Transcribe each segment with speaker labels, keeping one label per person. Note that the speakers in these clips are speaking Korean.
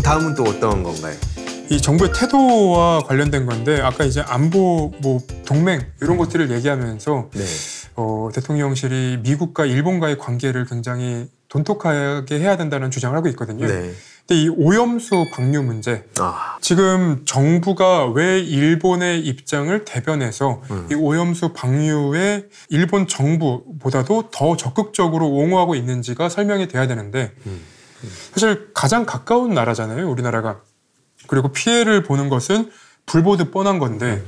Speaker 1: 다음은 또 어떤 건가요?
Speaker 2: 이 정부의 태도와 관련된 건데 아까 이제 안보, 동맹 이런 것들을 얘기하면서
Speaker 1: 네.
Speaker 2: 대통령실이 미국과 일본과의 관계를 굉장히 돈독하게 해야 된다는 주장을 하고 있거든요.
Speaker 1: 네.
Speaker 2: 근데 이 오염수 방류 문제, 지금 정부가 왜 일본의 입장을 대변해서 이 오염수 방류에 일본 정부보다도 더 적극적으로 옹호하고 있는지가 설명이 돼야 되는데 사실 가장 가까운 나라잖아요, 우리나라가. 그리고 피해를 보는 것은 불보듯 뻔한 건데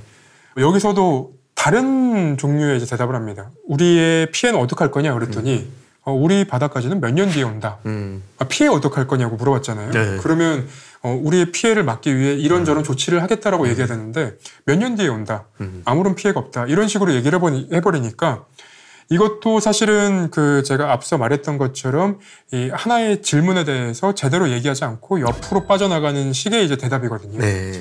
Speaker 2: 여기서도 다른 종류의 이제 대답을 합니다. 우리의 피해는 어떡할 거냐 그랬더니 우리 바다까지는 몇 년 뒤에 온다. 피해 어떡할 거냐고 물어봤잖아요.
Speaker 1: 네.
Speaker 2: 그러면 우리의 피해를 막기 위해 이런저런 조치를 하겠다라고 얘기해야 되는데 몇 년 뒤에 온다. 아무런 피해가 없다. 이런 식으로 얘기를 해버리니까 이것도 사실은 제가 앞서 말했던 것처럼 이 하나의 질문에 대해서 제대로 얘기하지 않고 옆으로 빠져나가는 식의 이제 대답이거든요.
Speaker 1: 네.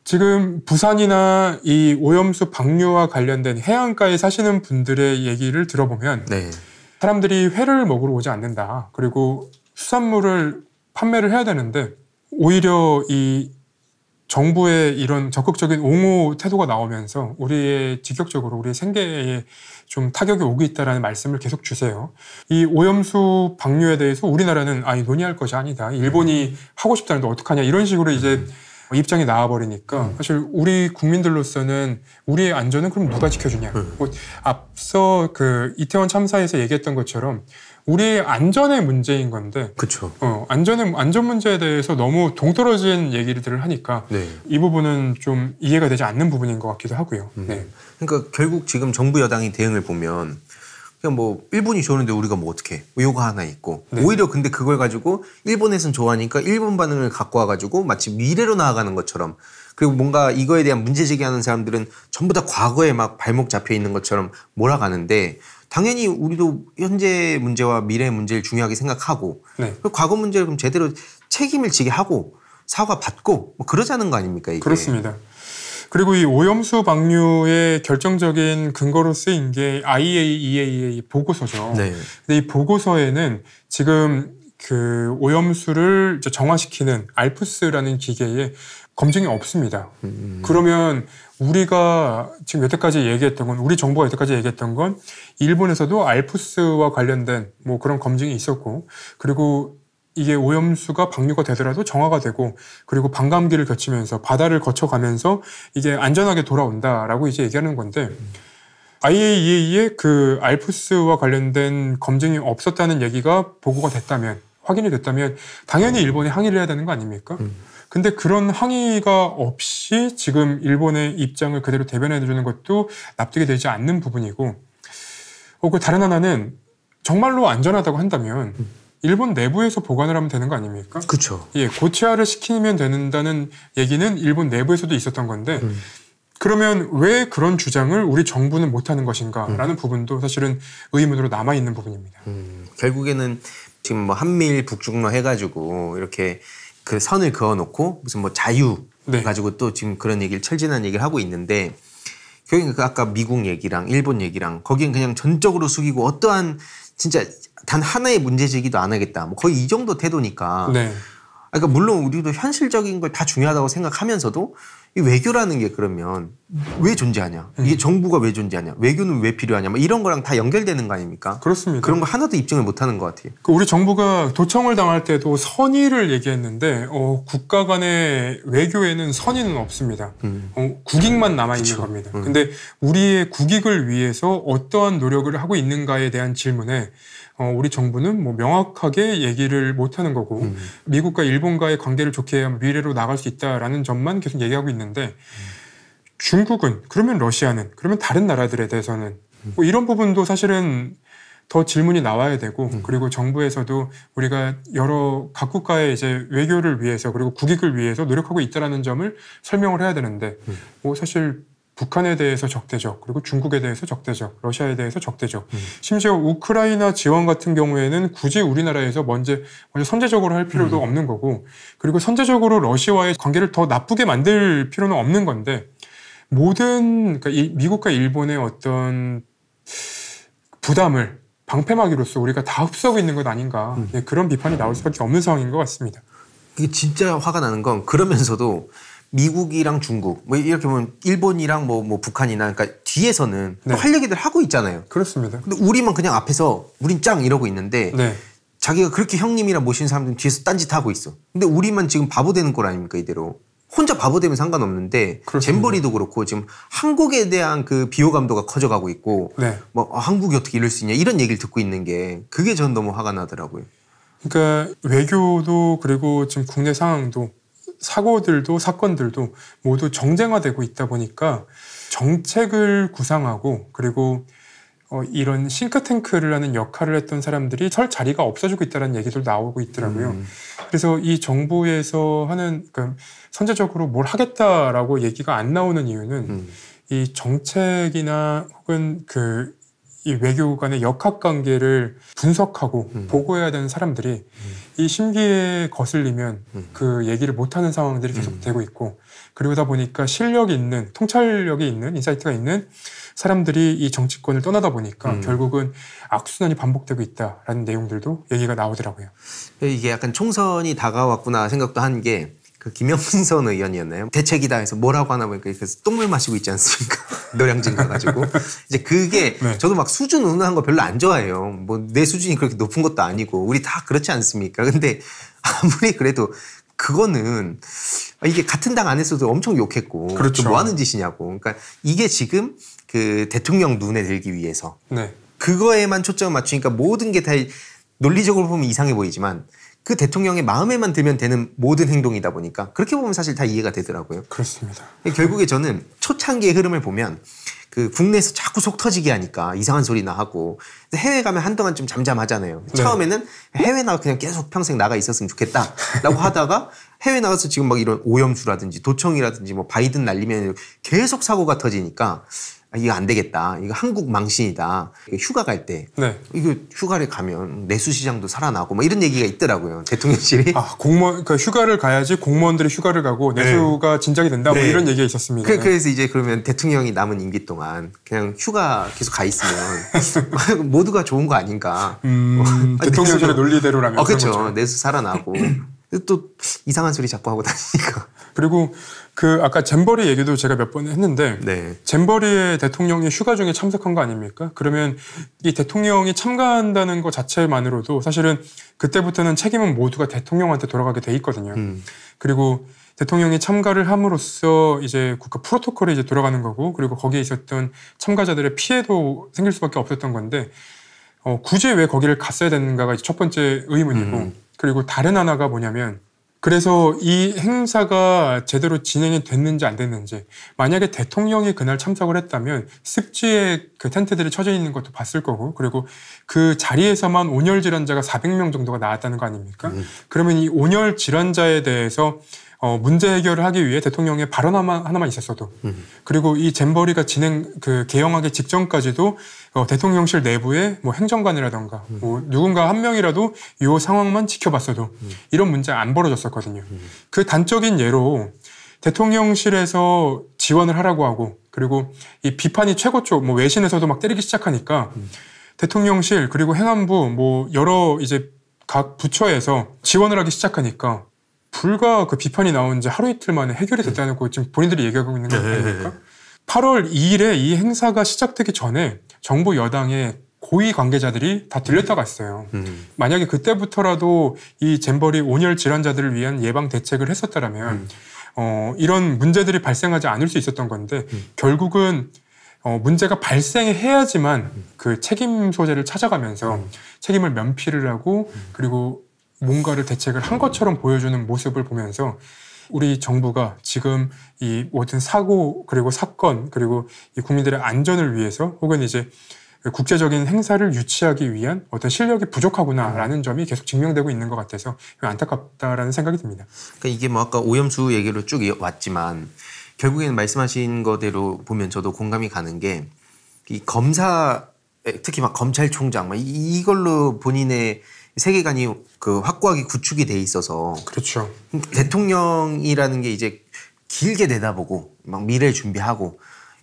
Speaker 2: 지금 부산이나 이 오염수 방류와 관련된 해안가에 사시는 분들의 얘기를 들어보면
Speaker 1: 네.
Speaker 2: 사람들이 회를 먹으러 오지 않는다. 그리고 수산물을 판매를 해야 되는데 오히려 이 정부의 이런 적극적인 옹호 태도가 나오면서 우리의 직격적으로 우리의 생계에 좀 타격이 오고 있다는 말씀을 계속 주세요. 이 오염수 방류에 대해서 우리나라는 논의할 것이 아니다. 일본이 하고 싶다는데 어떡하냐 이런 식으로 이제 입장이 나와버리니까 사실 우리 국민들로서는 우리의 안전은 그럼 누가 지켜주냐. 앞서 이태원 참사에서 얘기했던 것처럼 우리의 안전의 문제인 건데,
Speaker 1: 그렇죠.
Speaker 2: 안전 문제에 대해서 너무 동떨어진 얘기들을 하니까
Speaker 1: 네.
Speaker 2: 이 부분은 좀 이해가 되지 않는 부분인 것 같기도 하고요. 네.
Speaker 1: 그러니까 결국 지금 정부 여당이 대응을 보면 그냥 일본이 좋은데 우리가 어떻게 요거 하나 있고
Speaker 2: 네.
Speaker 1: 오히려 근데 그걸 가지고 일본에선 좋아하니까 일본 반응을 갖고 와가지고 마치 미래로 나아가는 것처럼 그리고 뭔가 이거에 대한 문제 제기하는 사람들은 전부 다 과거에 막 발목 잡혀 있는 것처럼 몰아가는데 당연히 우리도 현재 문제와 미래 문제를 중요하게 생각하고
Speaker 2: 네.
Speaker 1: 과거 문제를 그럼 제대로 책임을 지게 하고 사과 받고 그러자는 거 아닙니까 이게?
Speaker 2: 그렇습니다. 그리고 이 오염수 방류의 결정적인 근거로 쓰인 게 IAEA 보고서죠.
Speaker 1: 네.
Speaker 2: 근데 이 보고서에는 지금 오염수를 이제 정화시키는 알프스라는 기계에 검증이 없습니다. 그러면 우리가 지금 여태까지 얘기했던 건, 우리 정부가 여태까지 얘기했던 건 일본에서도 알프스와 관련된 그런 검증이 있었고, 그리고 이게 오염수가 방류가 되더라도 정화가 되고 그리고 반감기를 거치면서 바다를 거쳐가면서 이게 안전하게 돌아온다라고 이제 얘기하는 건데 IAEA의 알프스와 관련된 검증이 없었다는 얘기가 보고가 됐다면, 확인이 됐다면 당연히 일본에 항의를 해야 되는 거 아닙니까? 근데 그런 항의가 없이 지금 일본의 입장을 그대로 대변해 주는 것도 납득이 되지 않는 부분이고, 다른 하나는 정말로 안전하다고 한다면 일본 내부에서 보관을 하면 되는 거 아닙니까?
Speaker 1: 그렇죠.
Speaker 2: 예, 고체화를 시키면 된다는 얘기는 일본 내부에서도 있었던 건데 그러면 왜 그런 주장을 우리 정부는 못하는 것인가라는 부분도 사실은 의문으로 남아있는 부분입니다.
Speaker 1: 결국에는 지금 한미일 북중러 해가지고 이렇게 선을 그어놓고 무슨 자유
Speaker 2: 네.
Speaker 1: 가지고 또 지금 그런 얘기를 철진한 얘기를 하고 있는데 결국엔 아까 미국 얘기랑 일본 얘기랑 거긴 그냥 전적으로 숙이고 어떠한 진짜 단 하나의 문제 제기도 안 하겠다. 거의 이 정도 태도니까.
Speaker 2: 네.
Speaker 1: 그러니까 물론 우리도 현실적인 걸 다 중요하다고 생각하면서도 이 외교라는 게 그러면 왜 존재하냐? 이게 정부가 왜 존재하냐? 외교는 왜 필요하냐? 이런 거랑 다 연결되는 거 아닙니까?
Speaker 2: 그렇습니다.
Speaker 1: 그런 거 하나도 입증을 못 하는 것 같아요.
Speaker 2: 우리 정부가 도청을 당할 때도 선의를 얘기했는데 국가 간의 외교에는 선의는 없습니다. 국익만 남아있는 겁니다. 근데 우리의 국익을 위해서 어떠한 노력을 하고 있는가에 대한 질문에 우리 정부는 명확하게 얘기를 못하는 거고 미국과 일본과의 관계를 좋게 해야 미래로 나갈 수 있다라는 점만 계속 얘기하고 있는데 중국은, 그러면 러시아는, 그러면 다른 나라들에 대해서는 이런 부분도 사실은 더 질문이 나와야 되고 그리고 정부에서도 우리가 여러 각국가의 이제 외교를 위해서 그리고 국익을 위해서 노력하고 있다는 점을 설명을 해야 되는데 사실 북한에 대해서 적대적, 그리고 중국에 대해서 적대적, 러시아에 대해서 적대적. 심지어 우크라이나 지원 같은 경우에는 굳이 우리나라에서 먼저 선제적으로 할 필요도 없는 거고, 그리고 선제적으로 러시아와의 관계를 더 나쁘게 만들 필요는 없는 건데, 그러니까 미국과 일본의 어떤 부담을 방패막이로서 우리가 다 흡수하고 있는 것 아닌가. 그런 비판이 나올 수밖에 없는 상황인 것 같습니다.
Speaker 1: 이게 진짜 화가 나는 건 그러면서도 미국이랑 중국 뭐 이렇게 보면 일본이랑 뭐 북한이나 그러니까 뒤에서는
Speaker 2: 네.
Speaker 1: 할 얘기들 하고 있잖아요.
Speaker 2: 그렇습니다.
Speaker 1: 근데 우리만 그냥 앞에서 우린 짱 이러고 있는데
Speaker 2: 네.
Speaker 1: 자기가 그렇게 형님이라 모시는 사람들은 뒤에서 딴짓하고 있어. 근데 우리만 지금 바보 되는 꼴 아닙니까 이대로. 혼자 바보 되면 상관없는데
Speaker 2: 그렇습니다.
Speaker 1: 잼버리도 그렇고 지금 한국에 대한 그 비호감도가 커져가고 있고
Speaker 2: 네.
Speaker 1: 뭐 한국이 어떻게 이럴 수 있냐 이런 얘기를 듣고 있는 게 그게 전 너무 화가 나더라고요.
Speaker 2: 그러니까 외교도 그리고 지금 국내 상황도 사고들도 사건들도 모두 정쟁화되고 있다 보니까 정책을 구상하고 그리고 이런 싱크탱크를 하는 역할을 했던 사람들이 설 자리가 없어지고 있다는 얘기도 나오고 있더라고요. 그래서 이 정부에서 하는 그러니까 선제적으로 뭘 하겠다라고 얘기가 안 나오는 이유는 이 정책이나 혹은 이 외교 간의 역학관계를 분석하고 보고해야 되는 사람들이 이 심기에 거슬리면 그 얘기를 못하는 상황들이 계속되고 있고 그러다 보니까 실력이 있는 통찰력이 있는 인사이트가 있는 사람들이 이 정치권을 떠나다 보니까 결국은 악순환이 반복되고 있다라는 내용들도 얘기가 나오더라고요.
Speaker 1: 이게 약간 총선이 다가왔구나 생각도 한 게 그 김영선 의원이었나요? 대책이다 해서 뭐라고 하나 보니까 그래서 똥물 마시고 있지 않습니까? 노량진 가가지고 이제 그게
Speaker 2: 네.
Speaker 1: 저도 막 수준 운운한 거 별로 안 좋아해요. 뭐 내 수준이 그렇게 높은 것도 아니고 우리 다 그렇지 않습니까? 근데 아무리 그래도 그거는 이게 같은 당 안에서도 엄청 욕했고
Speaker 2: 그렇죠.
Speaker 1: 뭐 하는 짓이냐고. 그러니까 이게 지금 그 대통령 눈에 들기 위해서
Speaker 2: 네.
Speaker 1: 그거에만 초점을 맞추니까 모든 게 다 논리적으로 보면 이상해 보이지만 그 대통령의 마음에만 들면 되는 모든 행동이다 보니까 그렇게 보면 사실 다 이해가 되더라고요.
Speaker 2: 그렇습니다.
Speaker 1: 결국에 저는 초창기의 흐름을 보면 그 국내에서 자꾸 속 터지게 하니까 이상한 소리나 하고 해외 가면 한동안 좀 잠잠하잖아요.
Speaker 2: 네.
Speaker 1: 처음에는 해외 나가 그냥 계속 평생 나가 있었으면 좋겠다라고 하다가 해외 나가서 지금 막 이런 오염수라든지 도청이라든지 뭐 바이든 날리면 계속 사고가 터지니까 이거 안 되겠다. 이거 한국 망신이다. 휴가 갈 때
Speaker 2: 네.
Speaker 1: 이거 휴가를 가면 내수시장도 살아나고 뭐 이런 얘기가 있더라고요. 대통령실이.
Speaker 2: 공무원 그러니까 휴가를 가야지 공무원들이 휴가를 가고 내수가 진작이 된다. 뭐
Speaker 1: 네.
Speaker 2: 이런 얘기가 있었습니다.
Speaker 1: 그래서 이제 그러면 대통령이 남은 임기 동안 그냥 휴가 계속 가 있으면 모두가 좋은 거 아닌가.
Speaker 2: 대통령실의 논리대로라면.
Speaker 1: 그렇죠. 내수 살아나고. 또 이상한 소리 자꾸 하고 다니니까.
Speaker 2: 그리고 그 아까 잼버리 얘기도 제가 몇 번 했는데
Speaker 1: 네.
Speaker 2: 잼버리에 대통령이 휴가 중에 참석한 거 아닙니까? 그러면 이 대통령이 참가한다는 것 자체만으로도 사실은 그때부터는 책임은 모두가 대통령한테 돌아가게 돼 있거든요. 그리고 대통령이 참가를 함으로써 이제 국가 프로토콜이 이제 돌아가는 거고 그리고 거기에 있었던 참가자들의 피해도 생길 수밖에 없었던 건데 굳이 왜 거기를 갔어야 되는가가 이제 첫 번째 의문이고 그리고 다른 하나가 뭐냐면 그래서 이 행사가 제대로 진행이 됐는지 안 됐는지 만약에 대통령이 그날 참석을 했다면 습지에 그 텐트들이 쳐져 있는 것도 봤을 거고 그리고 그 자리에서만 온열 질환자가 400명 정도가 나왔다는 거 아닙니까? 그러면 이 온열 질환자에 대해서 문제 해결을 하기 위해 대통령의 발언 하나만 있었어도 그리고 이 잼버리가 개영하기 직전까지도 대통령실 내부에 뭐 행정관이라던가 뭐 누군가 한 명이라도 이 상황만 지켜봤어도 이런 문제 안 벌어졌었거든요. 그 단적인 예로 대통령실에서 지원을 하라고 하고 그리고 이 비판이 최고쪽 뭐 외신에서도 막 때리기 시작하니까 대통령실 그리고 행안부 뭐 여러 이제 각 부처에서 지원을 하기 시작하니까 불과 그 비판이 나온 지 하루 이틀 만에 해결이 됐다는 거 지금 본인들이 얘기하고 있는 거 아닙니까? 8월 2일에 이 행사가 시작되기 전에 정부 여당의 고위 관계자들이 다 들렸다 갔어요. 만약에 그때부터라도 이 잼버리 온열 질환자들을 위한 예방 대책을 했었다면 이런 문제들이 발생하지 않을 수 있었던 건데 결국은 문제가 발생해야지만 그 책임 소재를 찾아가면서 책임을 면피를 하고 그리고 뭔가를 대책을 한 것처럼 보여주는 모습을 보면서 우리 정부가 지금 이 모든 사고 그리고 사건 그리고 이 국민들의 안전을 위해서 혹은 이제 국제적인 행사를 유치하기 위한 어떤 실력이 부족하구나라는 점이 계속 증명되고 있는 것 같아서 안타깝다라는 생각이 듭니다.
Speaker 1: 그러니까 이게 뭐 아까 오염수 얘기로 쭉 왔지만 결국에는 말씀하신 거대로 보면 저도 공감이 가는 게 이 검사 특히 막 검찰총장 막 이걸로 본인의 세계관이 그 확고하게 구축이 돼 있어서
Speaker 2: 그렇죠.
Speaker 1: 대통령이라는 게 이제 길게 내다보고 막 미래를 준비하고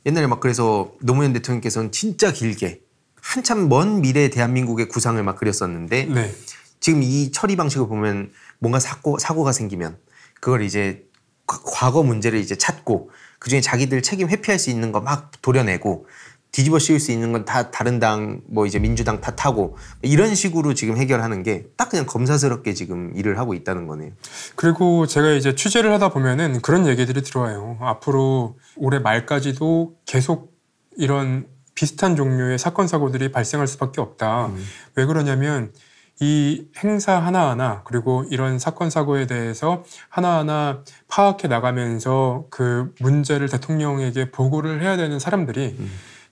Speaker 1: 옛날에 막 그래서 노무현 대통령께서는 진짜 길게 한참 먼 미래 대한민국의 구상을 막 그렸었는데
Speaker 2: 네.
Speaker 1: 지금 이 처리 방식을 보면 뭔가 사고가 생기면 그걸 이제 과거 문제를 이제 찾고 그중에 자기들 책임 회피할 수 있는 거 막 도려내고 뒤집어 씌울 수 있는 건 다 다른 당 뭐 이제 민주당 탓하고 이런 식으로 지금 해결하는 게 딱 그냥 검사스럽게 지금 일을 하고 있다는 거네요.
Speaker 2: 그리고 제가 이제 취재를 하다 보면은 그런 얘기들이 들어와요. 앞으로 올해 말까지도 계속 이런 비슷한 종류의 사건 사고들이 발생할 수밖에 없다. 왜 그러냐면 이 행사 하나하나 그리고 이런 사건 사고에 대해서 하나하나 파악해 나가면서 그 문제를 대통령에게 보고를 해야 되는 사람들이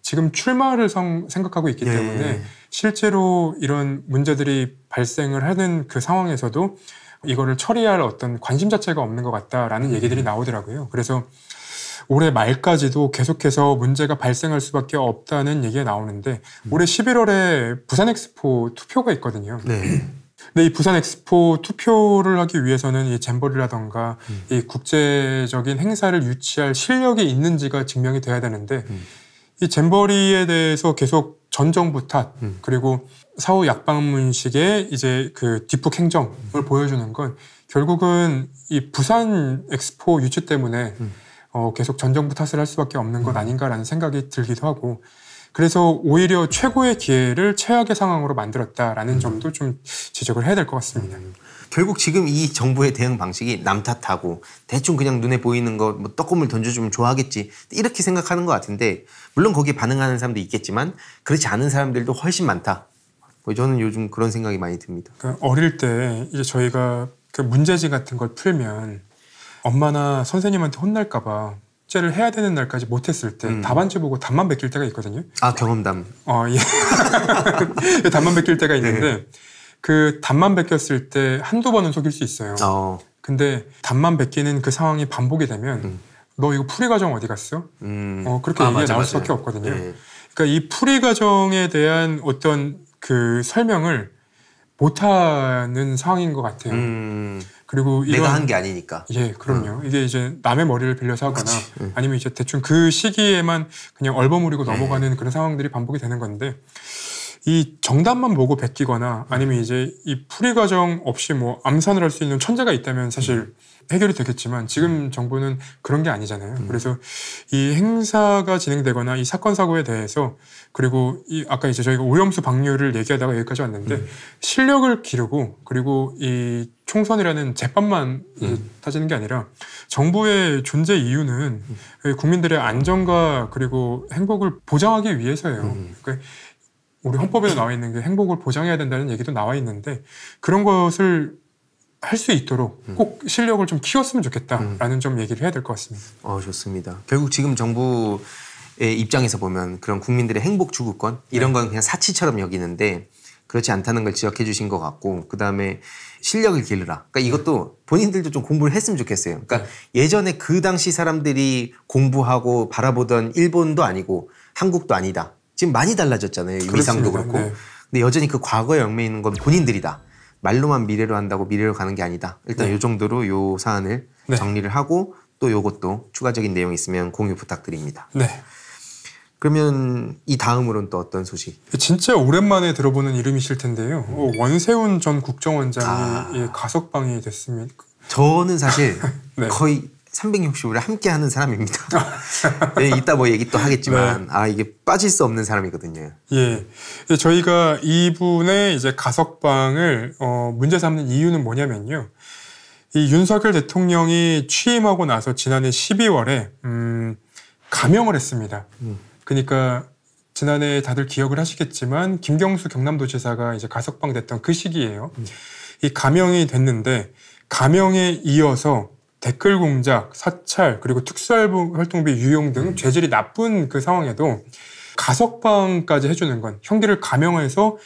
Speaker 2: 지금 출마를 생각하고 있기 때문에 실제로 이런 문제들이 발생을 하는 그 상황에서도 이거를 처리할 어떤 관심 자체가 없는 것 같다라는 얘기들이 나오더라고요. 그래서 올해 말까지도 계속해서 문제가 발생할 수밖에 없다는 얘기가 나오는데 올해 11월에 부산 엑스포 투표가 있거든요. 근데 이 부산 엑스포 투표를 하기 위해서는 이 잼버리라던가 이 국제적인 행사를 유치할 실력이 있는지가 증명이 돼야 되는데 이 잼버리에 대해서 계속 전 정부 탓 그리고 사후 약방문식의 이제 그 뒷북 행정을 보여주는 건 결국은 이 부산 엑스포 유치 때문에 계속 전 정부 탓을 할 수밖에 없는 것 아닌가라는 생각이 들기도 하고 그래서 오히려 최고의 기회를 최악의 상황으로 만들었다라는 점도 좀 지적을 해야 될 것 같습니다.
Speaker 1: 결국 지금 이 정부의 대응 방식이 남 탓하고 대충 그냥 눈에 보이는 거 뭐 떡고물 던져주면 좋아하겠지 이렇게 생각하는 것 같은데 물론 거기에 반응하는 사람도 있겠지만 그렇지 않은 사람들도 훨씬 많다. 저는 요즘 그런 생각이 많이 듭니다.
Speaker 2: 그러니까 어릴 때 이제 저희가 그 문제지 같은 걸 풀면 엄마나 선생님한테 혼날까봐 숙제를 해야 되는 날까지 못했을 때 답안지 보고 답만 베낄 때가 있거든요.
Speaker 1: 아 경험담.
Speaker 2: 예. 답만 베낄 때가 있는데 그 답만 베꼈을 때 한두 번은 속일 수 있어요. 근데 답만 베끼는 그 상황이 반복이 되면 너 이거 풀이 과정 어디 갔어? 그렇게 얘기가 나올 수밖에 없거든요. 그러니까 이 풀이 과정에 대한 어떤 그 설명을 못하는 상황인 것 같아요. 그리고
Speaker 1: 내가 한 게 아니니까.
Speaker 2: 예, 그럼요. 이게 이제 남의 머리를 빌려서 하거나 아니면 이제 대충 그 시기에만 그냥 얼버무리고 넘어가는 그런 상황들이 반복이 되는 건데 이 정답만 보고 베끼거나 아니면 이제 이 풀이 과정 없이 뭐 암산을 할 수 있는 천재가 있다면 사실 해결이 되겠지만 지금 정부는 그런 게 아니잖아요. 그래서 이 행사가 진행되거나 이 사건 사고에 대해서 그리고 이 아까 이제 저희가 오염수 방류를 얘기하다가 여기까지 왔는데 실력을 기르고 그리고 이 총선이라는 제밥만 따지는 게 아니라 정부의 존재 이유는 국민들의 안전과 그리고 행복을 보장하기 위해서예요. 그러니까 우리 헌법에도 나와 있는 게 행복을 보장해야 된다는 얘기도 나와 있는데 그런 것을 할 수 있도록 꼭 실력을 좀 키웠으면 좋겠다라는 좀 얘기를 해야 될 것 같습니다.
Speaker 1: 좋습니다. 결국 지금 정부의 입장에서 보면 그런 국민들의 행복 추구권 이런 건 그냥 사치처럼 여기는데 그렇지 않다는 걸 지적해 주신 것 같고 그다음에 실력을 기르라. 그러니까 이것도 본인들도 좀 공부를 했으면 좋겠어요. 그러니까 예전에 그 당시 사람들이 공부하고 바라보던 일본도 아니고 한국도 아니다. 지금 많이 달라졌잖아요. 위상도 그렇고. 근데 여전히 그 과거에 얽매여 있는 건 본인들이다. 말로만 미래로 한다고 미래로 가는 게 아니다. 일단 이 정도로 요 사안을 정리를 하고 또 요것도 추가적인 내용이 있으면 공유 부탁드립니다. 그러면 이 다음으로는 또 어떤 소식?
Speaker 2: 진짜 오랜만에 들어보는 이름이실 텐데요. 원세훈 전 국정원장이 가석방이 됐습니다.
Speaker 1: 저는 사실 거의 365일 함께하는 사람입니다. 이따 뭐 얘기 또 하겠지만 이게 빠질 수 없는 사람이거든요.
Speaker 2: 예, 저희가 이분의 이제 가석방을 문제 삼는 이유는 뭐냐면요. 이 윤석열 대통령이 취임하고 나서 지난해 12월에 감형을 했습니다. 그러니까 지난해 다들 기억을 하시겠지만 김경수 경남도지사가 이제 가석방됐던 그 시기예요. 이 감형이 됐는데 감형에 이어서 댓글 공작, 사찰, 그리고 특수활동비 유용 등 죄질이 나쁜 그 상황에도 가석방까지 해주는 건 형기를 감형해서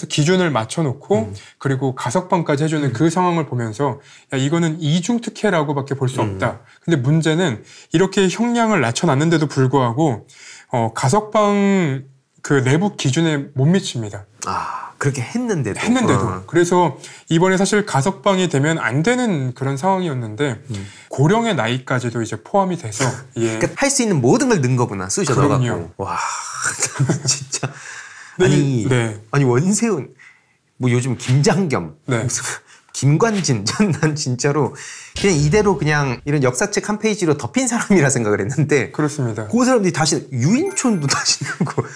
Speaker 2: 기준을 맞춰놓고 그리고 가석방까지 해주는 그 상황을 보면서 야 이거는 이중특혜라고밖에 볼 수 없다. 근데 문제는 이렇게 형량을 낮춰놨는데도 불구하고 가석방 그 내부 기준에 못 미칩니다.
Speaker 1: 그렇게 했는데도.
Speaker 2: 그래서 이번에 사실 가석방이 되면 안 되는 그런 상황이었는데 고령의 나이까지도 이제 포함이 돼서
Speaker 1: 그러니까 할 수 있는 모든 걸 넣은 거구나. 쑤셔 넣어갖고. 와 진짜. 아니 원세훈 뭐 요즘 김장겸,
Speaker 2: 네.
Speaker 1: 무슨 김관진, 난 진짜로 그냥 이대로 그냥 이런 역사책 한 페이지로 덮인 사람이라 생각을 했는데
Speaker 2: 그렇습니다.
Speaker 1: 그 사람들이 다시 유인촌도 다시 나오고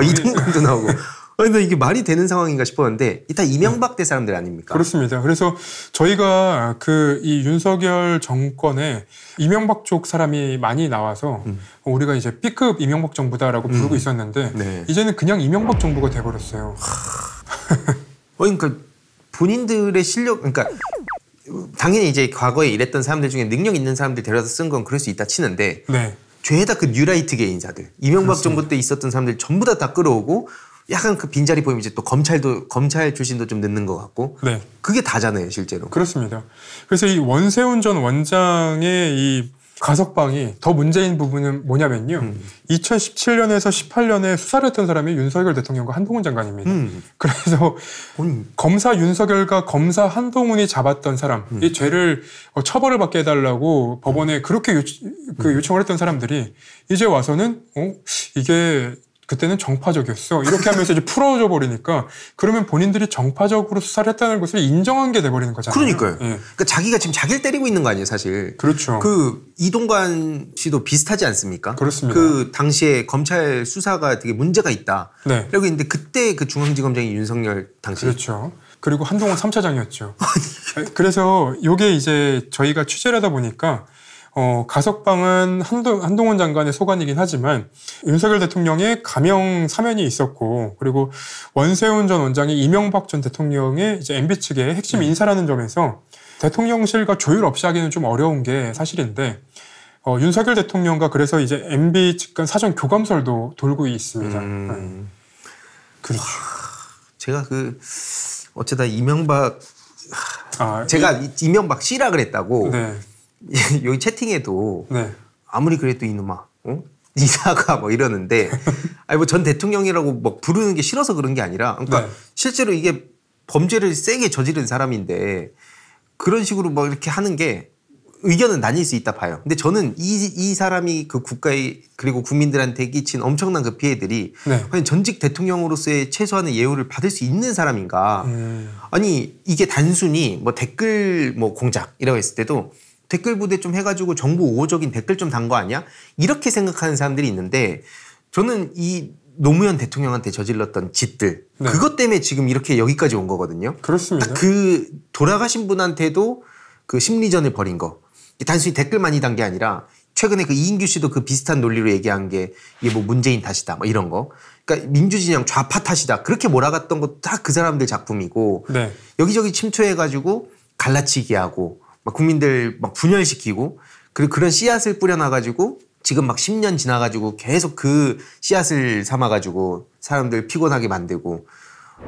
Speaker 2: 이동관도
Speaker 1: 나오고 근데 이게 말이 되는 상황인가 싶었는데 다 이명박 때 사람들 아닙니까?
Speaker 2: 그렇습니다. 그래서 저희가 이 윤석열 정권에 이명박 쪽 사람이 많이 나와서 우리가 이제 B급 이명박 정부다라고 부르고 있었는데
Speaker 1: 네.
Speaker 2: 이제는 그냥 이명박 정부가 돼버렸어요.
Speaker 1: 그러니까 본인들의 실력, 그러니까 당연히 이제 과거에 일했던 사람들 중에 능력 있는 사람들 데려다 쓴 건 그럴 수 있다 치는데
Speaker 2: 네.
Speaker 1: 죄다 그 뉴라이트계 인사들, 이명박
Speaker 2: 그렇습니다.
Speaker 1: 정부 때 있었던 사람들 전부 다 끌어오고 약간 그 빈자리 보이면 이제 또 검찰 출신도 좀 넣는 것 같고
Speaker 2: 네.
Speaker 1: 그게 다잖아요 실제로.
Speaker 2: 그렇습니다. 그래서 이 원세훈 전 원장의 이 가석방이 더 문제인 부분은 뭐냐면요. 2017년에서 18년에 수사를 했던 사람이 윤석열 대통령과 한동훈 장관입니다. 그래서 검사 윤석열과 검사 한동훈이 잡았던 사람, 이 죄를 처벌을 받게 해달라고 법원에 그렇게 요청을 했던 사람들이 이제 와서는 이게 그때는 정파적이었어. 이렇게 하면서 이제 풀어져 버리니까 그러면 본인들이 정파적으로 수사를 했다는 것을 인정한 게 돼버리는 거잖아요.
Speaker 1: 그러니까요.
Speaker 2: 예.
Speaker 1: 그러니까 자기가 지금 자기를 때리고 있는 거 아니에요, 사실.
Speaker 2: 그렇죠.
Speaker 1: 그 이동관 씨도 비슷하지 않습니까?
Speaker 2: 그렇습니다.
Speaker 1: 그 당시에 검찰 수사가 되게 문제가 있다.
Speaker 2: 네.
Speaker 1: 그리고 있는데 그때 그 중앙지검장이 윤석열 당시.
Speaker 2: 그렇죠. 그리고 한동훈 3차장이었죠. 그래서 이게 이제 저희가 취재를 하다 보니까 가석방은 한동훈 장관의 소관이긴 하지만 윤석열 대통령의 감형 사면이 있었고 그리고 원세훈 전 원장이 이명박 전 대통령의 이제 MB 측의 핵심 인사라는 점에서 대통령실과 조율 없이 하기는 좀 어려운 게 사실인데 윤석열 대통령과 그래서 이제 MB 측 간 사전 교감설도 돌고 있습니다. 그렇죠.
Speaker 1: 제가 어쩌다 이명박 제가 이명박 씨라 그랬다고.
Speaker 2: 네.
Speaker 1: 여기 채팅에도
Speaker 2: 네.
Speaker 1: 아무리 그래도 이놈아, 이사가 뭐 이러는데, 아니 뭐 전 대통령이라고 뭐 부르는 게 싫어서 그런 게 아니라, 그러니까
Speaker 2: 네.
Speaker 1: 실제로 이게 범죄를 세게 저지른 사람인데 그런 식으로 뭐 이렇게 하는 게 의견은 나뉠 수 있다 봐요. 근데 저는 이 사람이 그 국가에 그리고 국민들한테 끼친 엄청난 그 피해들이
Speaker 2: 네.
Speaker 1: 과연 전직 대통령으로서의 최소한의 예우를 받을 수 있는 사람인가? 아니 이게 단순히 뭐 댓글 뭐 공작이라고 했을 때도. 댓글 부대 좀 해가지고 정부 우호적인 댓글 좀 단 거 아니야? 이렇게 생각하는 사람들이 있는데 저는 이 노무현 대통령한테 저질렀던 짓들
Speaker 2: 네.
Speaker 1: 그것 때문에 지금 이렇게 여기까지 온 거거든요.
Speaker 2: 그렇습니다.
Speaker 1: 그 돌아가신 분한테도 그 심리전을 벌인 거 단순히 댓글 많이 단 게 아니라 최근에 그 이인규 씨도 그 비슷한 논리로 얘기한 게 이게 뭐 문재인 탓이다 뭐 이런 거. 그러니까 민주진영 좌파 탓이다 그렇게 몰아갔던 것도 다 그 사람들 작품이고
Speaker 2: 네.
Speaker 1: 여기저기 침투해가지고 갈라치기 하고 막 국민들 막 분열시키고 그리고 그런 씨앗을 뿌려놔가지고 지금 막 10년 지나가지고 계속 그 씨앗을 삼아가지고 사람들 피곤하게 만들고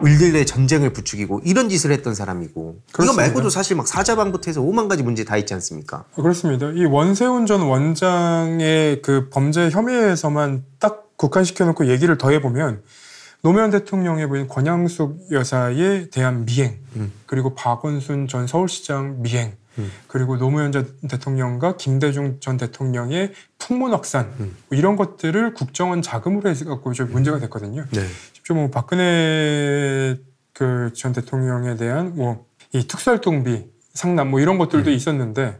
Speaker 1: 을들의 전쟁을 부추기고 이런 짓을 했던 사람이고 그렇습니다. 이거 말고도 사실 막 사자방부터 해서 5만 가지 문제 다 있지 않습니까?
Speaker 2: 그렇습니다. 이 원세훈 전 원장의 그 범죄 혐의에서만 딱 국한시켜놓고 얘기를 더해보면 노무현 대통령의 부인 권양숙 여사에 대한 미행 그리고 박원순 전 서울시장 미행 그리고 노무현 전 대통령과 김대중 전 대통령의 풍문 확산 뭐 이런 것들을 국정원 자금으로 해서 갖고 좀 문제가 됐거든요.
Speaker 1: 네.
Speaker 2: 좀 뭐 박근혜 그 전 대통령에 대한 뭐 이 특수활동비 상납 뭐 이런 것들도 있었는데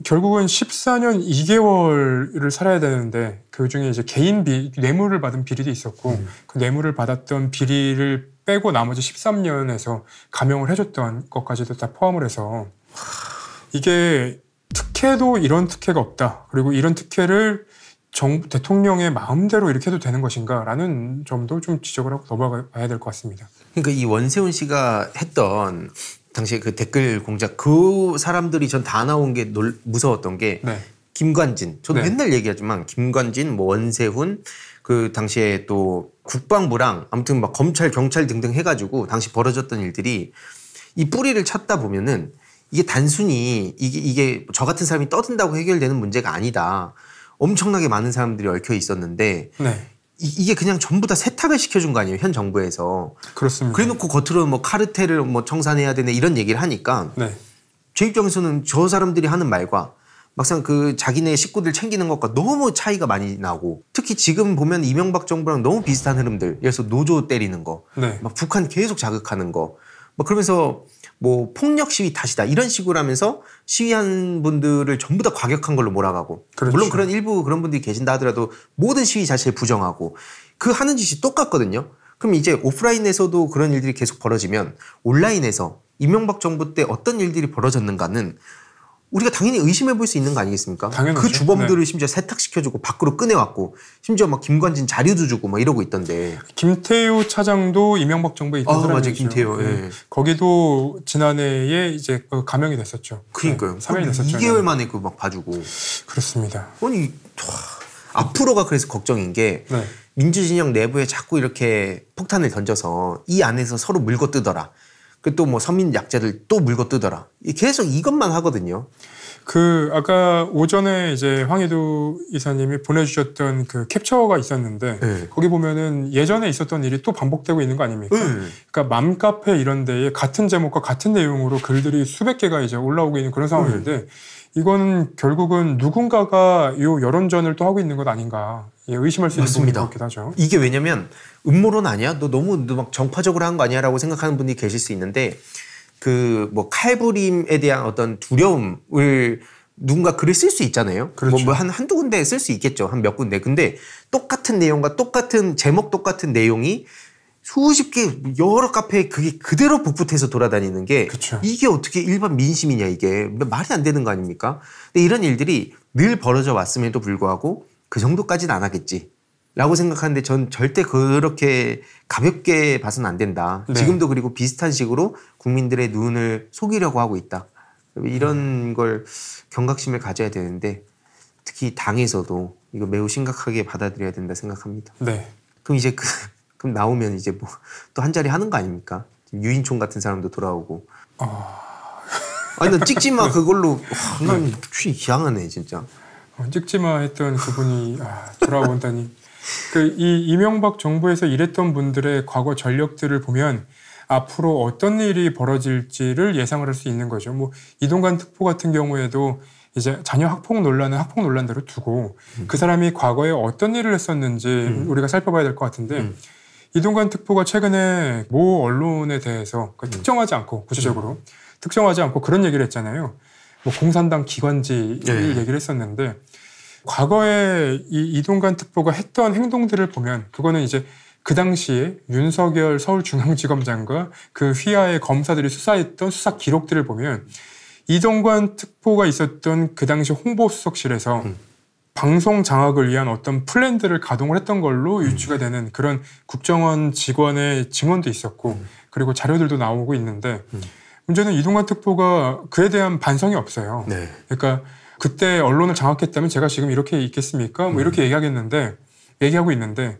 Speaker 2: 결국은 14년 2개월을 살아야 되는데 그 중에 이제 개인 뇌물을 받은 비리도 있었고 그 뇌물을 받았던 비리를 빼고 나머지 13년에서 감형을 해줬던 것까지도 다 포함을 해서 이게 특혜도 이런 특혜가 없다. 그리고 이런 특혜를 대통령의 마음대로 이렇게 해도 되는 것인가라는 점도 좀 지적을 하고 넘어가야 될 것 같습니다.
Speaker 1: 그러니까 이 원세훈 씨가 했던 당시에 그 댓글 공작 그 사람들이 전 다 나온 게 무서웠던 게 네. 김관진 저도 네. 맨날 얘기하지만 김관진 뭐 원세훈 그 당시에 또 국방부랑 아무튼 막 검찰 경찰 등등 해가지고 당시 벌어졌던 일들이 이 뿌리를 찾다 보면은 이게 단순히 이게 저 같은 사람이 떠든다고 해결되는 문제가 아니다. 엄청나게 많은 사람들이 얽혀 있었는데
Speaker 2: 네.
Speaker 1: 이게 그냥 전부 다 세탁을 시켜준 거 아니에요 현 정부에서.
Speaker 2: 그렇습니다.
Speaker 1: 그래놓고 겉으로는 뭐 카르텔을 뭐 청산해야 되네 이런 얘기를 하니까 네. 제 입장에서는 저 사람들이 하는 말과 막상 그 자기네 식구들 챙기는 것과 너무 차이가 많이 나고 특히 지금 보면 이명박 정부랑 너무 비슷한 흐름들 그래서 노조 때리는 거
Speaker 2: 네.
Speaker 1: 막 북한 계속 자극하는 거 막 그러면서 뭐 폭력 시위 탓이다 이런 식으로 하면서 시위한 분들을 전부 다 과격한 걸로 몰아가고
Speaker 2: 그렇죠.
Speaker 1: 물론 그런 일부 그런 분들이 계신다 하더라도 모든 시위 자체를 부정하고 그 하는 짓이 똑같거든요. 그럼 이제 오프라인에서도 그런 일들이 계속 벌어지면 온라인에서 이명박 정부 때 어떤 일들이 벌어졌는가는 우리가 당연히 의심해 볼 수 있는 거 아니겠습니까?
Speaker 2: 당연하죠.
Speaker 1: 그 주범들을
Speaker 2: 네.
Speaker 1: 심지어 세탁시켜주고 밖으로 꺼내왔고 심지어 막 김관진 자료도 주고 막 이러고 있던데.
Speaker 2: 김태효 차장도 이명박 정부에 있던 사람이죠.
Speaker 1: 맞아요. 김태효. 예.
Speaker 2: 거기도 지난해에 이제 감형이 됐었죠.
Speaker 1: 그러니까요.
Speaker 2: 3일 됐었죠.
Speaker 1: 2개월 만에 그 막 봐주고.
Speaker 2: 그렇습니다.
Speaker 1: 아니 앞으로가 그래서 걱정인 게
Speaker 2: 네.
Speaker 1: 민주진영 내부에 자꾸 이렇게 폭탄을 던져서 이 안에서 서로 물고 뜨더라. 그 또 뭐 서민 약자들 또 물고 뜨더라. 계속 이것만 하거든요.
Speaker 2: 그 아까 오전에 이제 황희도 이사님이 보내주셨던 그 캡처가 있었는데
Speaker 1: 네.
Speaker 2: 거기 보면은 예전에 있었던 일이 또 반복되고 있는 거 아닙니까? 그러니까 맘카페 이런 데에 같은 제목과 같은 내용으로 글들이 수백 개가 이제 올라오고 있는 그런 상황인데 이거는 결국은 누군가가 이 여론전을 또 하고 있는 것 아닌가 의심할 수 있는 부분이 그렇긴 하죠.
Speaker 1: 이게 왜냐면 음모론 아니야? 너 너무 막 정파적으로 한 거 아니야?라고 생각하는 분이 계실 수 있는데 그 뭐 칼부림에 대한 어떤 두려움을 누군가 글을 쓸 수 있잖아요.
Speaker 2: 그렇죠.
Speaker 1: 뭐 한두 군데 쓸 수 있겠죠. 한 몇 군데. 근데 똑같은 내용과 똑같은 제목 똑같은 내용이 수십 개 여러 카페에 그게 그대로 복붙해서 돌아다니는 게
Speaker 2: 그쵸.
Speaker 1: 이게 어떻게 일반 민심이냐 이게 말이 안 되는 거 아닙니까? 근데 이런 일들이 늘 벌어져 왔음에도 불구하고 그 정도까지는 안 하겠지 라고 생각하는데 전 절대 그렇게 가볍게 봐서는 안 된다.
Speaker 2: 네.
Speaker 1: 지금도 그리고 비슷한 식으로 국민들의 눈을 속이려고 하고 있다. 이런 걸 경각심을 가져야 되는데 특히 당에서도 이거 매우 심각하게 받아들여야 된다 생각합니다.
Speaker 2: 네.
Speaker 1: 그럼 이제 그럼 나오면 이제 뭐 또 한 자리 하는 거 아닙니까? 유인총 같은 사람도 돌아오고. 아니 난 찍지마 그걸로 난 이상하네 진짜.
Speaker 2: 찍지마 했던 그분이 돌아온다니. 이 이명박 정부에서 일했던 분들의 과거 전력들을 보면 앞으로 어떤 일이 벌어질지를 예상을 할 수 있는 거죠. 뭐 이동관 특보 같은 경우에도 이제 자녀 학폭 논란은 학폭 논란대로 두고 그 사람이 과거에 어떤 일을 했었는지 우리가 살펴봐야 될 것 같은데 이동관 특보가 최근에 모 언론에 대해서 특정하지 않고 구체적으로 특정하지 않고 그런 얘기를 했잖아요. 뭐 공산당 기관지를 얘기를 했었는데 과거에 이 이동관 특보가 했던 행동들을 보면 그거는 이제 그 당시에 윤석열 서울중앙지검장과 그 휘하의 검사들이 수사했던 수사 기록들을 보면 이동관 특보가 있었던 그 당시 홍보수석실에서 방송 장악을 위한 어떤 플랜들을 가동을 했던 걸로 유추가 되는 그런 국정원 직원의 증언도 있었고 그리고 자료들도 나오고 있는데 문제는 이동관 특보가 그에 대한 반성이 없어요.
Speaker 1: 네.
Speaker 2: 그러니까 그때 언론을 장악했다면 제가 지금 이렇게 있겠습니까? 뭐 이렇게 얘기하고 있는데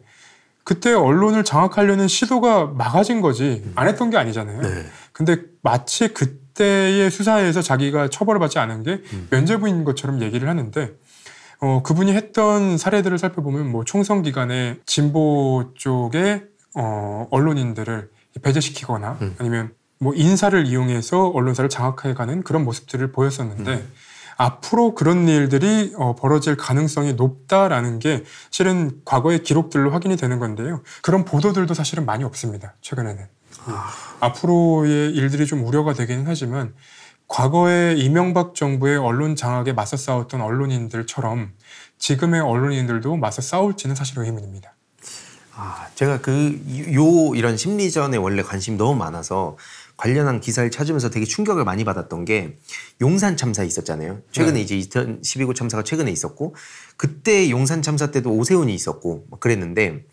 Speaker 2: 그때 언론을 장악하려는 시도가 막아진 거지 안 했던 게 아니잖아요.
Speaker 1: 네.
Speaker 2: 근데 마치 그때의 수사에서 자기가 처벌을 받지 않은 게 면죄부인 것처럼 얘기를 하는데 그분이 했던 사례들을 살펴보면 뭐 총선 기간에 진보 쪽의 언론인들을 배제시키거나 아니면 뭐 인사를 이용해서 언론사를 장악해가는 그런 모습들을 보였었는데 앞으로 그런 일들이 벌어질 가능성이 높다라는 게 실은 과거의 기록들로 확인이 되는 건데요. 그런 보도들도 사실은 많이 없습니다. 최근에는. 앞으로의 일들이 좀 우려가 되기는 하지만 과거에 이명박 정부의 언론 장악에 맞서 싸웠던 언론인들처럼 지금의 언론인들도 맞서 싸울지는 사실 의문입니다.
Speaker 1: 제가 이런 심리전에 원래 관심이 너무 많아서 관련한 기사를 찾으면서 되게 충격을 많이 받았던 게 용산 참사 있었잖아요. 최근에 이제 2012구 참사가 최근에 있었고 그때 용산 참사 때도 오세훈이 있었고 막 그랬는데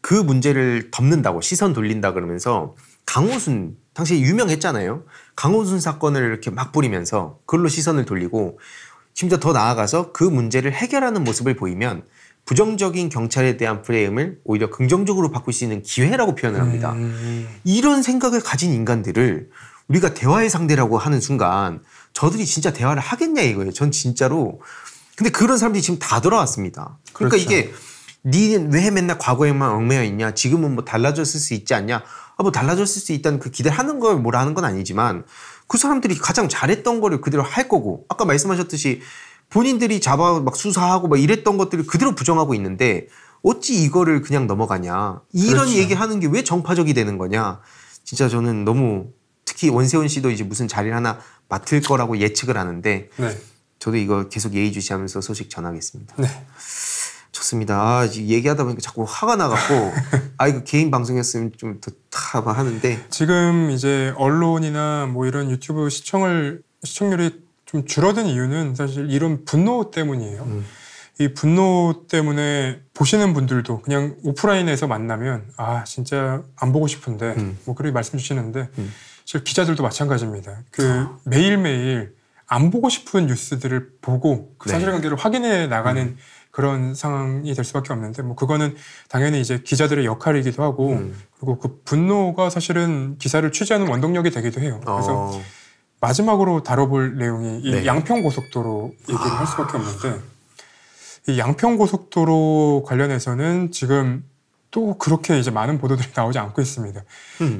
Speaker 1: 그 문제를 덮는다고 시선 돌린다 그러면서 강호순 당시에 유명했잖아요. 강호순 사건을 이렇게 막 뿌리면서 그걸로 시선을 돌리고 심지어 더 나아가서 그 문제를 해결하는 모습을 보이면 부정적인 경찰에 대한 프레임을 오히려 긍정적으로 바꿀 수 있는 기회라고 표현을 합니다. 이런 생각을 가진 인간들을 우리가 대화의 상대라고 하는 순간 저들이 진짜 대화를 하겠냐 이거예요. 전 진짜로. 근데 그런 사람들이 지금 다 돌아왔습니다. 그러니까
Speaker 2: 그렇죠.
Speaker 1: 이게 니는 왜 맨날 과거에만 얽매여 있냐. 지금은 뭐 달라졌을 수 있지 않냐. 뭐 달라졌을 수 있다는 그 기대를 하는 걸 뭐라 하는 건 아니지만 그 사람들이 가장 잘했던 거를 그대로 할 거고 아까 말씀하셨듯이 본인들이 잡아 막 수사하고 막 이랬던 것들을 그대로 부정하고 있는데 어찌 이거를 그냥 넘어가냐. 이런
Speaker 2: 그렇죠.
Speaker 1: 얘기하는 게 왜 정파적이 되는 거냐. 진짜 저는 너무 특히 원세훈 씨도 이제 무슨 자리를 하나 맡을 거라고 예측을 하는데
Speaker 2: 네.
Speaker 1: 저도 이거 계속 예의주시하면서 소식 전하겠습니다.
Speaker 2: 네.
Speaker 1: 좋습니다. 얘기하다 보니까 자꾸 화가 나갖고 이거 개인 방송이었으면 좀 더 하는데
Speaker 2: 지금 이제 언론이나 뭐 이런 유튜브 시청률이 좀 줄어든 이유는 사실 이런 분노 때문이에요. 이 분노 때문에 보시는 분들도 그냥 오프라인에서 만나면 진짜 안 보고 싶은데 뭐 그렇게 말씀 주시는데 사실 기자들도 마찬가지입니다. 매일매일 안 보고 싶은 뉴스들을 보고 그 사실관계를 확인해 나가는 그런 상황이 될 수밖에 없는데 뭐 그거는 당연히 이제 기자들의 역할이기도 하고 그리고 그 분노가 사실은 기사를 취재하는 원동력이 되기도 해요. 그래서 마지막으로 다뤄볼 내용이 이 양평고속도로 얘기를 할 수밖에 없는데 이 양평고속도로 관련해서는 지금 또 그렇게 이제 많은 보도들이 나오지 않고 있습니다.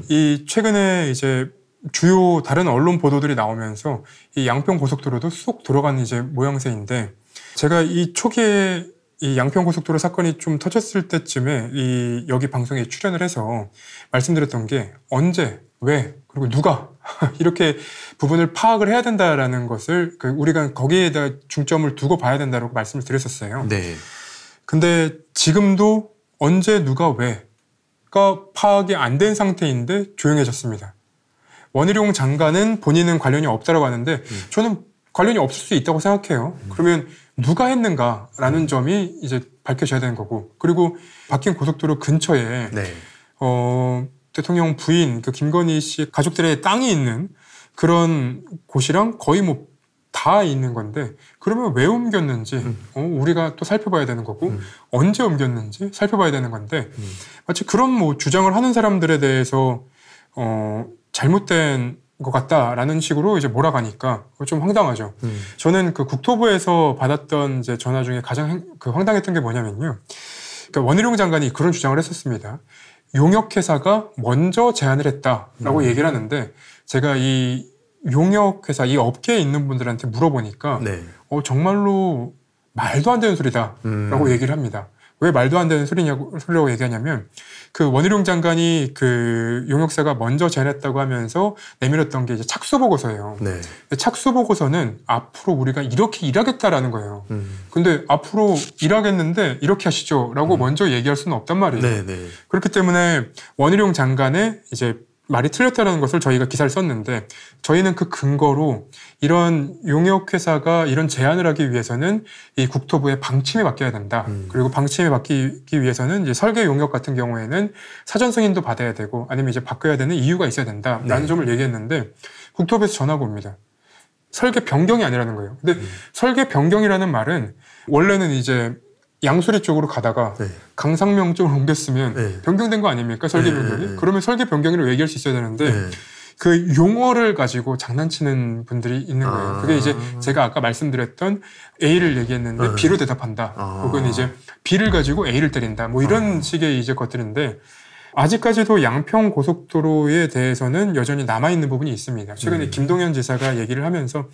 Speaker 2: 이 최근에 이제 주요 다른 언론 보도들이 나오면서 이 양평고속도로도 쏙 들어간 이제 모양새인데 제가 이 초기에 이 양평고속도로 사건이 좀 터졌을 때쯤에 여기 방송에 출연을 해서 말씀드렸던 게 언제, 왜, 그리고 누가 이렇게 부분을 파악을 해야 된다라는 것을 우리가 거기에다 중점을 두고 봐야 된다고 말씀을 드렸었어요.
Speaker 1: 네.
Speaker 2: 근데 지금도 언제, 누가, 왜가 파악이 안 된 상태인데 조용해졌습니다. 원희룡 장관은 본인은 관련이 없다라고 하는데 저는 관련이 없을 수 있다고 생각해요. 그러면 누가 했는가라는 점이 이제 밝혀져야 되는 거고 그리고 바뀐 고속도로 근처에 대통령 부인 김건희 씨 가족들의 땅이 있는 그런 곳이랑 거의 뭐 다 있는 건데 그러면 왜 옮겼는지 우리가 또 살펴봐야 되는 거고 언제 옮겼는지 살펴봐야 되는 건데 마치 그런 뭐 주장을 하는 사람들에 대해서 잘못된 것 같다라는 식으로 이제 몰아가니까 좀 황당하죠. 저는 그 국토부에서 받았던 이제 전화 중에 가장 황당했던 게 뭐냐면요. 그러니까 원희룡 장관이 그런 주장을 했었습니다. 용역회사가 먼저 제안을 했다라고 얘기를 하는데 제가 이 용역회사 이 업계에 있는 분들한테 물어보니까 정말로 말도 안 되는 소리다라고 얘기를 합니다. 왜 말도 안 되는 소리라고 얘기하냐면 그 원희룡 장관이 그 용역사가 먼저 제안했다고 하면서 내밀었던 게 이제 착수 보고서예요. 착수 보고서는 앞으로 우리가 이렇게 일하겠다라는 거예요. 근데 앞으로 일하겠는데 이렇게 하시죠라고 먼저 얘기할 수는 없단 말이에요. 그렇기 때문에 원희룡 장관의 이제 말이 틀렸다는 것을 저희가 기사를 썼는데 저희는 그 근거로 이런 용역회사가 이런 제안을 하기 위해서는 이 국토부의 방침에 맡겨야 된다. 그리고 방침에 맡기기 위해서는 이제 설계 용역 같은 경우에는 사전 승인도 받아야 되고 아니면 이제 바꿔야 되는 이유가 있어야 된다라는 점을 얘기했는데 국토부에서 전화가 옵니다. 설계 변경이 아니라는 거예요. 근데 설계 변경이라는 말은 원래는 이제 양수리 쪽으로 가다가 강상명 쪽으로 옮겼으면 변경된 거 아닙니까? 설계 변경이? 그러면 설계 변경이라고 얘기할 수 있어야 되는데 그 용어를 가지고 장난치는 분들이 있는 거예요. 그게 이제 제가 아까 말씀드렸던 A를 얘기했는데 B로 대답한다. 혹은 이제 B를 가지고 A를 때린다. 뭐 이런 식의 이제 것들인데 아직까지도 양평 고속도로에 대해서는 여전히 남아있는 부분이 있습니다. 최근에 김동연 지사가 얘기를 하면서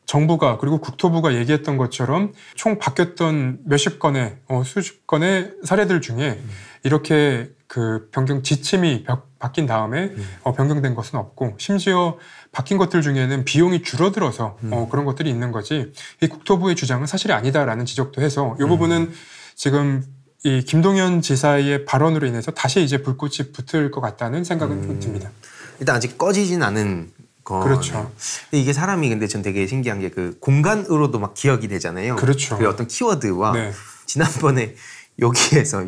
Speaker 2: 정부가 그리고 국토부가 얘기했던 것처럼 총 바뀌었던 몇십 건의 수십 건의 사례들 중에 이렇게 그 변경 지침이 바뀐 다음에 변경된 것은 없고 심지어 바뀐 것들 중에는 비용이 줄어들어서 그런 것들이 있는 거지 이 국토부의 주장은 사실이 아니다라는 지적도 해서 이 부분은 지금 이 김동연 지사의 발언으로 인해서 다시 이제 불꽃이 붙을 것 같다는 생각은 좀 듭니다.
Speaker 1: 일단 아직 꺼지진 않은
Speaker 2: 그렇죠.
Speaker 1: 근데 이게 사람이 근데 전 되게 신기한 게 그 공간으로도 막 기억이 되잖아요.
Speaker 2: 그렇죠.
Speaker 1: 그 어떤 키워드와 지난번에 여기에서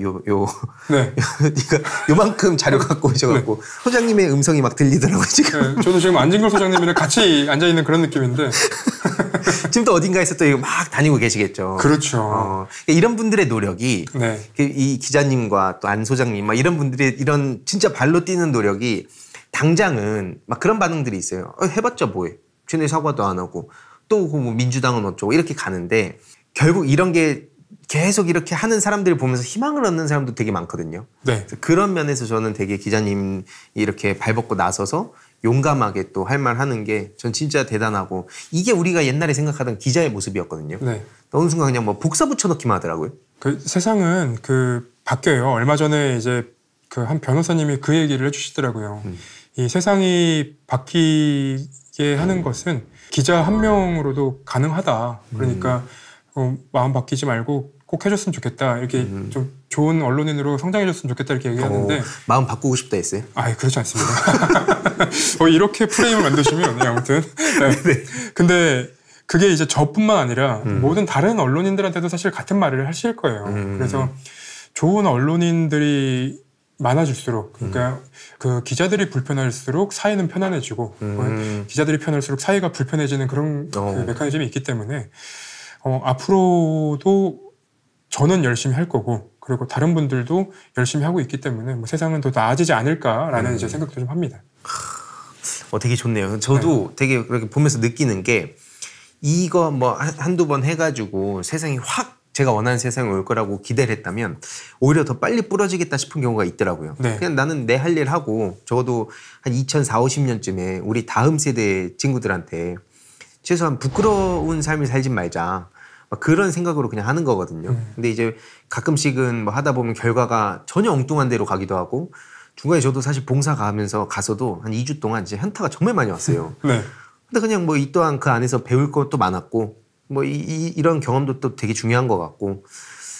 Speaker 1: 요만큼 자료 갖고 오셔갖고 소장님의 음성이 막 들리더라고요 지금.
Speaker 2: 저도 지금 안진걸 소장님이랑 같이 앉아 있는 그런 느낌인데
Speaker 1: 지금 또 어딘가에서 또 막 다니고 계시겠죠.
Speaker 2: 그렇죠.
Speaker 1: 이런 분들의 노력이 이 기자님과 또 안 소장님 막 이런 분들의 이런 진짜 발로 뛰는 노력이 당장은 막 그런 반응들이 있어요. 해봤자 뭐해. 쟤네 사과도 안 하고 또 뭐 민주당은 어쩌고 이렇게 가는데 결국 이런 게 계속 이렇게 하는 사람들을 보면서 희망을 얻는 사람도 되게 많거든요. 그런 면에서 저는 되게 기자님이 이렇게 발벗고 나서서 용감하게 또 할 말 하는 게 전 진짜 대단하고 이게 우리가 옛날에 생각하던 기자의 모습이었거든요.
Speaker 2: 네.
Speaker 1: 어느 순간 그냥 뭐 복사 붙여넣기만 하더라고요.
Speaker 2: 그 세상은 그 바뀌어요. 얼마 전에 이제 그 한 변호사님이 그 얘기를 해주시더라고요. 이 세상이 바뀌게 하는 것은 기자 한 명으로도 가능하다. 그러니까 마음 바뀌지 말고 꼭 해줬으면 좋겠다. 이렇게 좀 좋은 언론인으로 성장해줬으면 좋겠다 이렇게 얘기하는데
Speaker 1: 마음 바꾸고 싶다 했어요?
Speaker 2: 아, 그렇지 않습니다. 이렇게 프레임을 만드시면 네, 아무튼. 네. 근데 그게 이제 저뿐만 아니라 모든 다른 언론인들한테도 사실 같은 말을 하실 거예요. 그래서 좋은 언론인들이 많아질수록 그러니까 그 기자들이 불편할수록 사회는 편안해지고 기자들이 편할수록 사회가 불편해지는 그런 그 메커니즘이 있기 때문에 앞으로도 저는 열심히 할 거고 그리고 다른 분들도 열심히 하고 있기 때문에 뭐 세상은 더 나아지지 않을까라는 이제 생각도 좀 합니다.
Speaker 1: 되게 좋네요. 저도 되게 그렇게 보면서 느끼는 게 이거 뭐 한두 번 해가지고 세상이 확 제가 원하는 세상이 올 거라고 기대를 했다면 오히려 더 빨리 부러지겠다 싶은 경우가 있더라고요. 네. 그냥 나는 내 할 일 하고 적어도 한 2040, 50년쯤에 우리 다음 세대 친구들한테 최소한 부끄러운 삶을 살지 말자. 막 그런 생각으로 그냥 하는 거거든요. 근데 이제 가끔씩은 뭐 하다 보면 결과가 전혀 엉뚱한 데로 가기도 하고 중간에 저도 사실 봉사 가서도 한 2주 동안 이제 현타가 정말 많이 왔어요.
Speaker 2: 네.
Speaker 1: 근데 그냥 뭐 이 또한 그 안에서 배울 것도 많았고 뭐 이런 경험도 또 되게 중요한 것 같고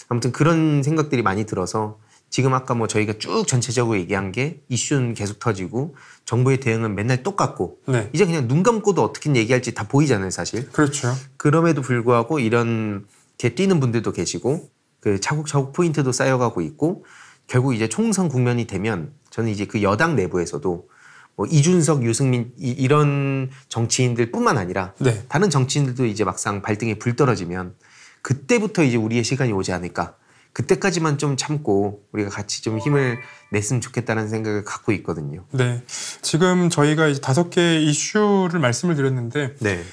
Speaker 1: 아무튼 그런 생각들이 많이 들어서 지금 아까 뭐 저희가 쭉 전체적으로 얘기한 게 이슈는 계속 터지고 정부의 대응은 맨날 똑같고
Speaker 2: 네.
Speaker 1: 이제 그냥 눈 감고도 어떻게 얘기할지 다 보이잖아요, 사실.
Speaker 2: 그렇죠.
Speaker 1: 그럼에도 불구하고 이런 게 뛰는 분들도 계시고 그 차곡차곡 포인트도 쌓여가고 있고 결국 이제 총선 국면이 되면 저는 이제 그 여당 내부에서도 뭐 이준석, 유승민 이런 정치인들뿐만 아니라
Speaker 2: 네.
Speaker 1: 다른 정치인들도 이제 막상 발등에 불 떨어지면 그때부터 이제 우리의 시간이 오지 않을까. 그때까지만 좀 참고 우리가 같이 좀 힘을 냈으면 좋겠다는 생각을 갖고 있거든요.
Speaker 2: 네, 지금 저희가 이제 5개의 이슈를 말씀을 드렸는데
Speaker 1: 네.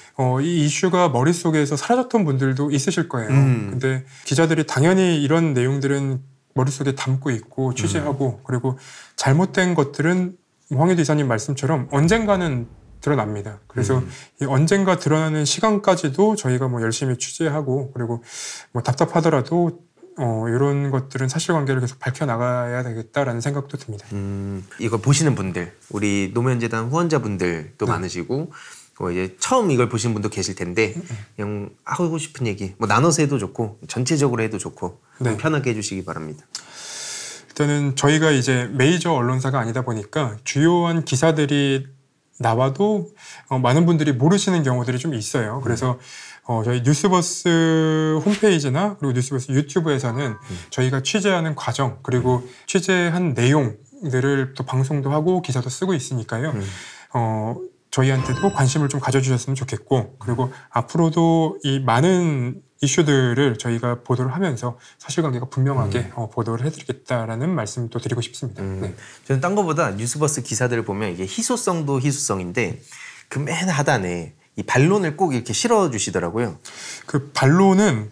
Speaker 2: 이 이슈가 머릿속에서 사라졌던 분들도 있으실 거예요. 근데 기자들이 당연히 이런 내용들은 머릿속에 담고 있고 취재하고 그리고 잘못된 것들은 황희도 이사님 말씀처럼 언젠가는 드러납니다. 그래서 이 언젠가 드러나는 시간까지도 저희가 뭐 열심히 취재하고 그리고 뭐 답답하더라도 이런 것들은 사실관계를 계속 밝혀나가야 되겠다라는 생각도 듭니다.
Speaker 1: 이거 보시는 분들, 우리 노무현재단 후원자분들도
Speaker 2: 네.
Speaker 1: 많으시고 이제 처음 이걸 보시는 분도 계실 텐데 그냥 하고 싶은 얘기 뭐 나눠서 해도 좋고 전체적으로 해도 좋고
Speaker 2: 네.
Speaker 1: 편하게 해주시기 바랍니다.
Speaker 2: 일단은 저희가 이제 메이저 언론사가 아니다 보니까 주요한 기사들이 나와도 많은 분들이 모르시는 경우들이 좀 있어요. 그래서 저희 뉴스버스 홈페이지나 그리고 뉴스버스 유튜브에서는 저희가 취재하는 과정 그리고 취재한 내용들을 또 방송도 하고 기사도 쓰고 있으니까요. 저희한테도 관심을 좀 가져주셨으면 좋겠고 그리고 앞으로도 이 많은 이슈들을 저희가 보도를 하면서 사실관계가 분명하게 보도를 해드리겠다라는 말씀도 드리고 싶습니다. 네.
Speaker 1: 저는 딴 거보다 뉴스버스 기사들을 보면 이게 희소성도 희소성인데 그 맨 하단에 이 반론을 꼭 이렇게 실어주시더라고요.
Speaker 2: 그 반론은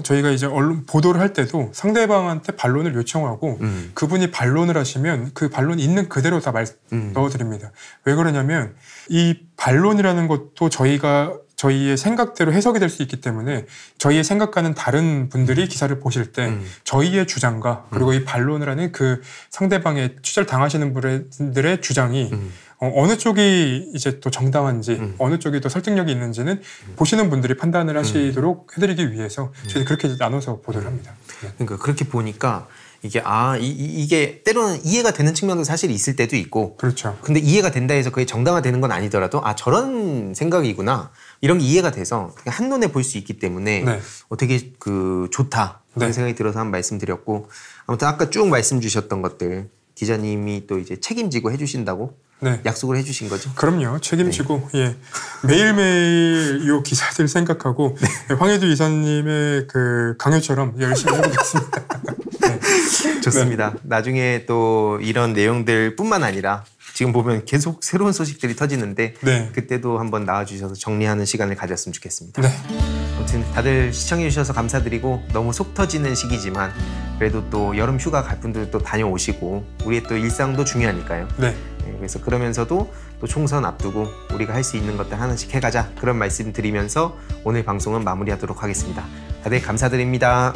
Speaker 2: 저희가 이제 언론 보도를 할 때도 상대방한테 반론을 요청하고 그분이 반론을 하시면 그 반론 있는 그대로 다 넣어드립니다. 왜 그러냐면 이 반론이라는 것도 저희의 생각대로 해석이 될 수 있기 때문에 저희의 생각과는 다른 분들이 기사를 보실 때 저희의 주장과 그리고 이 반론을 하는 그 상대방의 취재를 당하시는 분들의 주장이 어느 쪽이 이제 또 정당한지 어느 쪽이 또 설득력이 있는지는 보시는 분들이 판단을 하시도록 해드리기 위해서 저희 그렇게 나눠서 보도를 합니다. 네.
Speaker 1: 그러니까 그렇게 보니까 이게 이게 때로는 이해가 되는 측면도 사실 있을 때도 있고
Speaker 2: 그렇죠.
Speaker 1: 근데 이해가 된다 해서 그게 정당화되는 건 아니더라도 저런 생각이구나 이런 게 이해가 돼서 한눈에 볼 수 있기 때문에
Speaker 2: 네.
Speaker 1: 되게 좋다 그런
Speaker 2: 네.
Speaker 1: 생각이 들어서 한번 말씀드렸고 아무튼 아까 쭉 말씀 주셨던 것들 기자님이 또 이제 책임지고 해주신다고
Speaker 2: 네.
Speaker 1: 약속을 해주신 거죠?
Speaker 2: 그럼요. 책임지고 예 매일매일 이 기사들 생각하고 네. 황혜두 이사님의 그 강요처럼 열심히 해보겠습니다. 네.
Speaker 1: 좋습니다. 네. 나중에 또 이런 내용들 뿐만 아니라 지금 보면 계속 새로운 소식들이 터지는데 네. 그때도 한번 나와주셔서 정리하는 시간을 가졌으면 좋겠습니다. 네. 아무튼 다들 시청해 주셔서 감사드리고 너무 속 터지는 시기지만 그래도 또 여름 휴가 갈 분들 또 다녀오시고 우리의 또 일상도 중요하니까요. 네. 그래서 그러면서도 또 총선 앞두고 우리가 할 수 있는 것들 하나씩 해가자, 그런 말씀 드리면서 오늘 방송은 마무리하도록 하겠습니다. 다들 감사드립니다.